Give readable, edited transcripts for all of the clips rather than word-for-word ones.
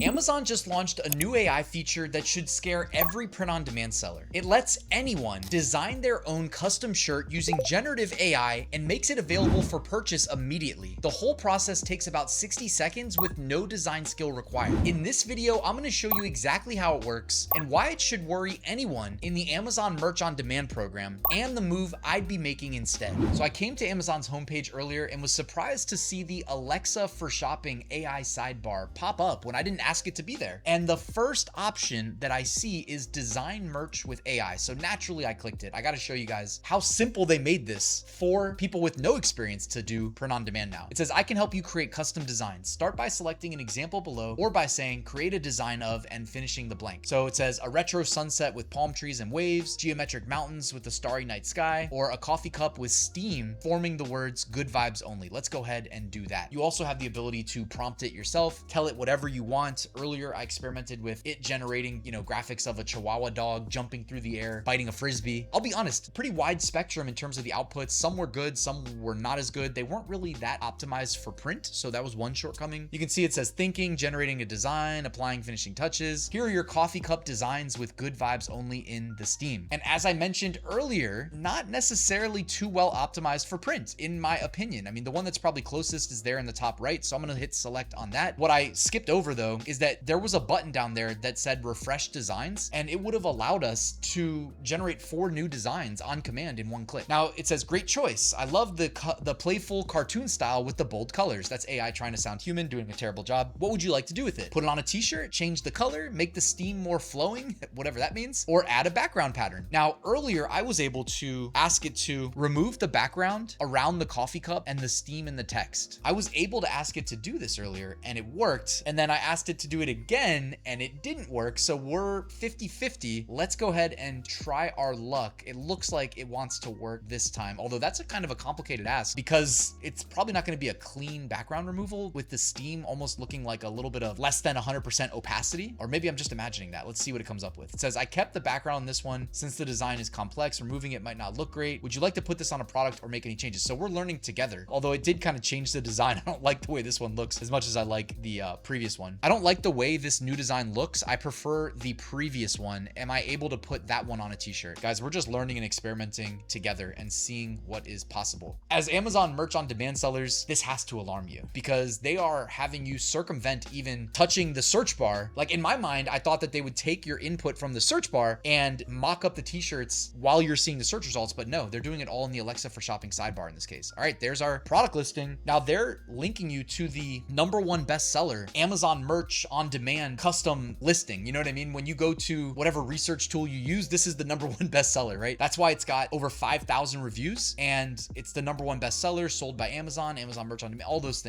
Amazon just launched a new AI feature that should scare every print-on-demand seller. It lets anyone design their own custom shirt using generative AI and makes it available for purchase immediately. The whole process takes about 60 seconds with no design skill required. In this video, I'm going to show you exactly how it works and why it should worry anyone in the Amazon Merch on Demand program and the move I'd be making instead. So I came to Amazon's homepage earlier and was surprised to see the Alexa for Shopping AI sidebar pop up when I didn't ask it to be there. And the first option that I see is design merch with AI. So naturally I clicked it. I got to show you guys how simple they made this for people with no experience to do print on demand now. It says, I can help you create custom designs. Start by selecting an example below or by saying, create a design of and finishing the blank. So it says a retro sunset with palm trees and waves, geometric mountains with a starry night sky, or a coffee cup with steam forming the words good vibes only. Let's go ahead and do that. You also have the ability to prompt it yourself, tell it whatever you want. Earlier, I experimented with it generating, graphics of a Chihuahua dog jumping through the air, biting a Frisbee. I'll be honest, pretty wide spectrum in terms of the outputs. Some were good, some were not as good. They weren't really that optimized for print, so that was one shortcoming. You can see it says thinking, generating a design, applying finishing touches. Here are your coffee cup designs with good vibes only in the steam. And as I mentioned earlier, not necessarily too well optimized for print, in my opinion. I mean, the one that's probably closest is there in the top right, so I'm gonna hit select on that. What I skipped over though is that there was a button down there that said refresh designs, and it would have allowed us to generate 4 new designs on command in one click. Now it says great choice. I love the playful cartoon style with the bold colors. That's AI trying to sound human, doing a terrible job. What would you like to do with it? Put it on a t-shirt, change the color, make the steam more flowing, whatever that means, or add a background pattern. Now earlier I was able to ask it to remove the background around the coffee cup and the steam in the text. I was able to ask it to do this earlier and it worked. And then I asked it to do it again and it didn't work. So we're 50-50. Let's go ahead and try our luck. It looks like it wants to work this time, although that's a kind of a complicated ask because it's probably not going to be a clean background removal with the steam almost looking like a little bit of less than 100% opacity, or maybe I'm just imagining that. Let's see what it comes up with. It says, I kept the background in this one since the design is complex. Removing it might not look great. Would you like to put this on a product or make any changes? So we're learning together, although it did kind of change the design. I don't like the way this one looks as much as I like the previous one. I don't like the way this new design looks. I prefer the previous one. Am I able to put that one on a t-shirt? Guys, we're just learning and experimenting together and seeing what is possible. As Amazon Merch on Demand sellers, this has to alarm you because they are having you circumvent even touching the search bar. Like in my mind, I thought that they would take your input from the search bar and mock up the t-shirts while you're seeing the search results, but no, they're doing it all in the Alexa for Shopping sidebar in this case. All right, there's our product listing. Now they're linking you to the #1 bestseller, Amazon Merch on Demand custom listing. You know what I mean? When you go to whatever research tool you use, this is the #1 bestseller, right? That's why it's got over 5,000 reviews and it's the #1 bestseller sold by Amazon, Amazon Merch on Demand, all those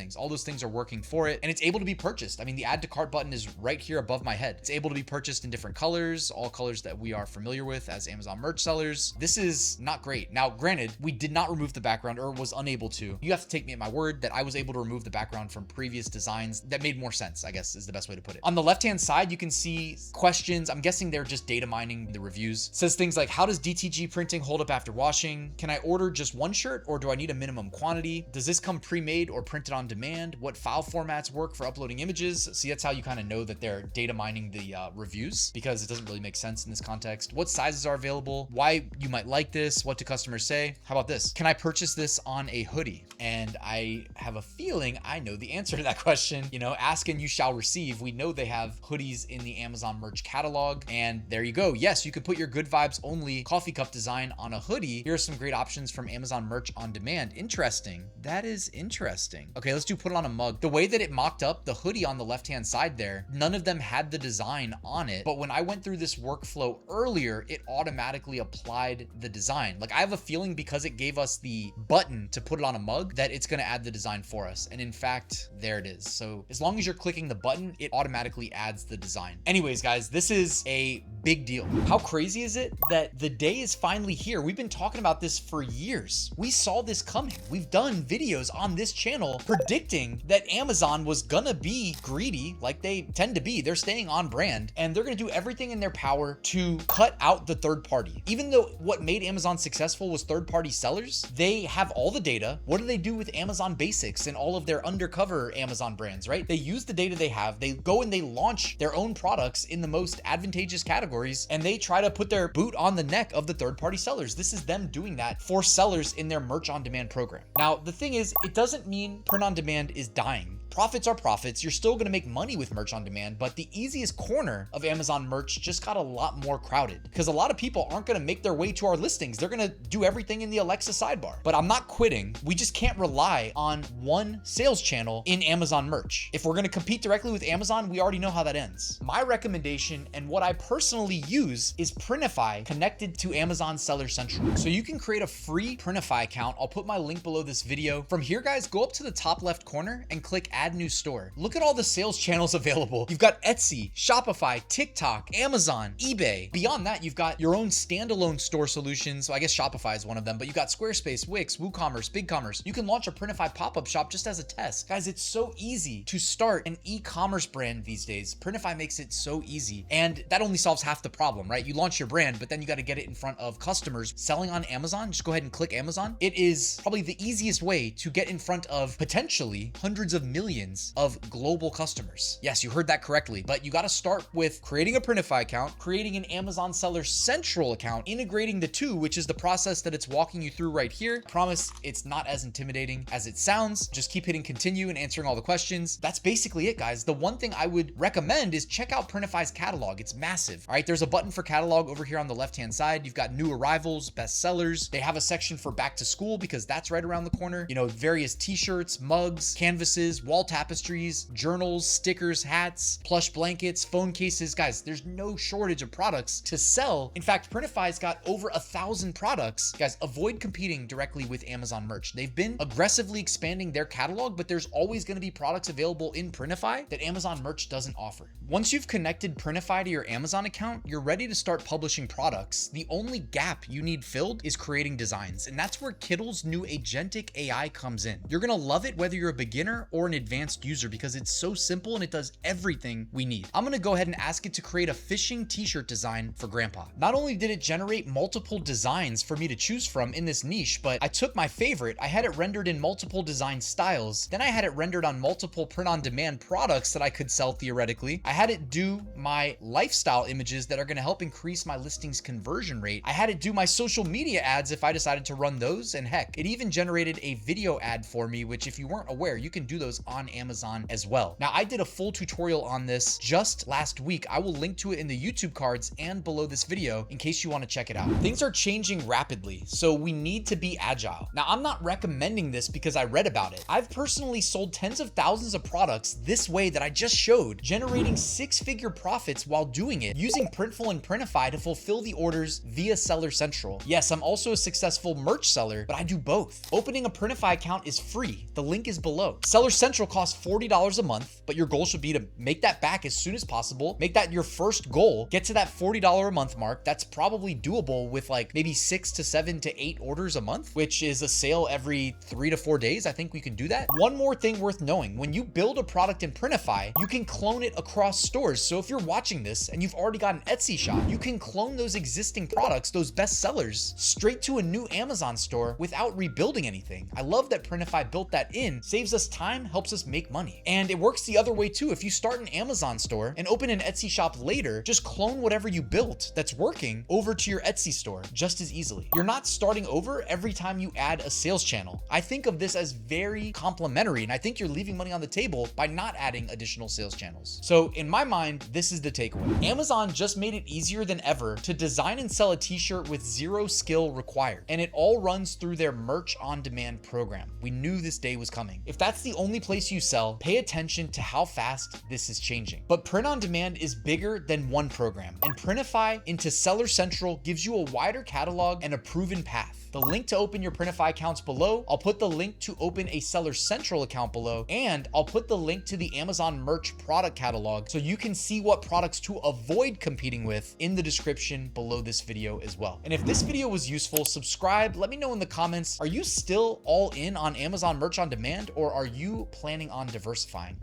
things are working for it. And it's able to be purchased. I mean, the add to cart button is right here above my head. It's able to be purchased in different colors, all colors that we are familiar with as Amazon Merch sellers. This is not great. Now, granted, we did not remove the background or was unable to. You have to take me at my word that I was able to remove the background from previous designs that made more sense, I guess is the best way to put it. On the left-hand side, you can see questions. I'm guessing they're just data mining the reviews. It says things like, how does DTG printing hold up after washing? Can I order just one shirt or do I need a minimum quantity? Does this come pre-made or printed on demand? What file formats work for uploading images? See, that's how you kind of know that they're data mining the reviews because it doesn't really make sense in this context. What sizes are available? Why you might like this? What do customers say? How about this? Can I purchase this on a hoodie? And I have a feeling I know the answer to that question. Ask and you shall receive. We know they have hoodies in the Amazon Merch catalog. And there you go. Yes, you could put your good vibes only coffee cup design on a hoodie. Here are some great options from Amazon Merch on Demand. Interesting. That is interesting. Okay, let's put it on a mug. The way that it mocked up the hoodie on the left-hand side there, none of them had the design on it. But when I went through this workflow earlier, it automatically applied the design. Like I have a feeling because it gave us the button to put it on a mug that it's going to add the design for us. And in fact, there it is. So as long as you're clicking the button, it automatically adds the design. Anyways, guys, this is a big deal. How crazy is it that the day is finally here? We've been talking about this for years. We saw this coming. We've done videos on this channel predicting that Amazon was gonna be greedy like they tend to be. They're staying on brand and they're gonna do everything in their power to cut out the third party. Even though what made Amazon successful was third-party sellers, they have all the data. What do they do with Amazon Basics and all of their undercover Amazon brands, right? They use the data they have, They go and they launch their own products in the most advantageous categories, and they try to put their boot on the neck of the third-party sellers. This is them doing that for sellers in their merch on demand program. Now, the thing is, it doesn't mean print on demand is dying. Profits are profits. You're still gonna make money with merch on demand, but the easiest corner of Amazon merch just got a lot more crowded because a lot of people aren't gonna make their way to our listings. They're gonna do everything in the Alexa sidebar. But I'm not quitting. We just can't rely on one sales channel in Amazon merch. If we're gonna compete directly with Amazon, we already know how that ends. My recommendation and what I personally use is Printify connected to Amazon Seller Central. So you can create a free Printify account. I'll put my link below this video. From here, guys, go up to the top left corner and click Add New Store. Look at all the sales channels available. You've got Etsy, Shopify, TikTok, Amazon, eBay. Beyond that, you've got your own standalone store solutions. So I guess Shopify is one of them, but you've got Squarespace, Wix, WooCommerce, BigCommerce. You can launch a Printify pop-up shop just as a test. Guys, it's so easy to start an e-commerce brand these days. Printify makes it so easy. And that only solves half the problem, right? You launch your brand, but then you got to get it in front of customers selling on Amazon. Just go ahead and click Amazon. It is probably the easiest way to get in front of potentially hundreds of millions of global customers. Yes, you heard that correctly, but you got to start with creating a Printify account, creating an Amazon Seller Central account, integrating the two, which is the process that it's walking you through right here. Promise it's not as intimidating as it sounds. Just keep hitting continue and answering all the questions. That's basically it, guys. The one thing I would recommend is check out Printify's catalog. It's massive. All right, there's a button for catalog over here on the left-hand side. You've got new arrivals, best sellers. They have a section for back to school because that's right around the corner. You know, various t-shirts, mugs, canvases, wall tapestries, journals, stickers, hats, plush blankets, phone cases. Guys, there's no shortage of products to sell. In fact, Printify's got over 1,000 products. Guys, avoid competing directly with Amazon merch. They've been aggressively expanding their catalog, but there's always going to be products available in Printify that Amazon merch doesn't offer. Once you've connected Printify to your Amazon account, you're ready to start publishing products. The only gap you need filled is creating designs, and that's where Kittl's new Agentic AI comes in. You're gonna love it whether you're a beginner or an advanced user because it's so simple and it does everything we need. I'm gonna go ahead and ask it to create a fishing t-shirt design for Grandpa. Not only did it generate multiple designs for me to choose from in this niche, but I took my favorite, I had it rendered in multiple design styles, then I had it rendered on multiple print-on-demand products that I could sell theoretically. I had it do my lifestyle images that are gonna help increase my listings conversion rate. I had it do my social media ads if I decided to run those, and heck, it even generated a video ad for me, which if you weren't aware, you can do those on Amazon as well. Now, I did a full tutorial on this just last week. I will link to it in the YouTube cards and below this video in case you want to check it out. Things are changing rapidly, so we need to be agile. Now, I'm not recommending this because I read about it. I've personally sold tens of thousands of products this way that I just showed, generating six-figure profits while doing it, using Printful and Printify to fulfill the orders via Seller Central. Yes, I'm also a successful merch seller, but I do both. Opening a Printify account is free. The link is below. Seller Central costs $40 a month, but your goal should be to make that back as soon as possible. Make that your first goal. Get to that $40 a month mark. That's probably doable with like maybe 6 to 7 to 8 orders a month, which is a sale every 3 to 4 days. I think we can do that. One more thing worth knowing, when you build a product in Printify, you can clone it across stores. So if you're watching this and you've already got an Etsy shop, you can clone those existing products, those best sellers, straight to a new Amazon store without rebuilding anything. I love that Printify built that in, saves us time, helps us make money. And it works the other way too. If you start an Amazon store and open an Etsy shop later, just clone whatever you built that's working over to your Etsy store just as easily. You're not starting over every time you add a sales channel. I think of this as very complementary, and I think you're leaving money on the table by not adding additional sales channels. So in my mind, this is the takeaway. Amazon just made it easier than ever to design and sell a t-shirt with zero skill required, and it all runs through their merch on demand program. We knew this day was coming. If that's the only place you sell, pay attention to how fast this is changing. But print on demand is bigger than one program, and Printify into Seller Central gives you a wider catalog and a proven path. The link to open your Printify accounts below. I'll put the link to open a Seller Central account below, and I'll put the link to the Amazon merch product catalog so you can see what products to avoid competing with in the description below this video as well. And if this video was useful, subscribe. Let me know in the comments, are you still all in on Amazon merch on demand, or are you planning on diversifying?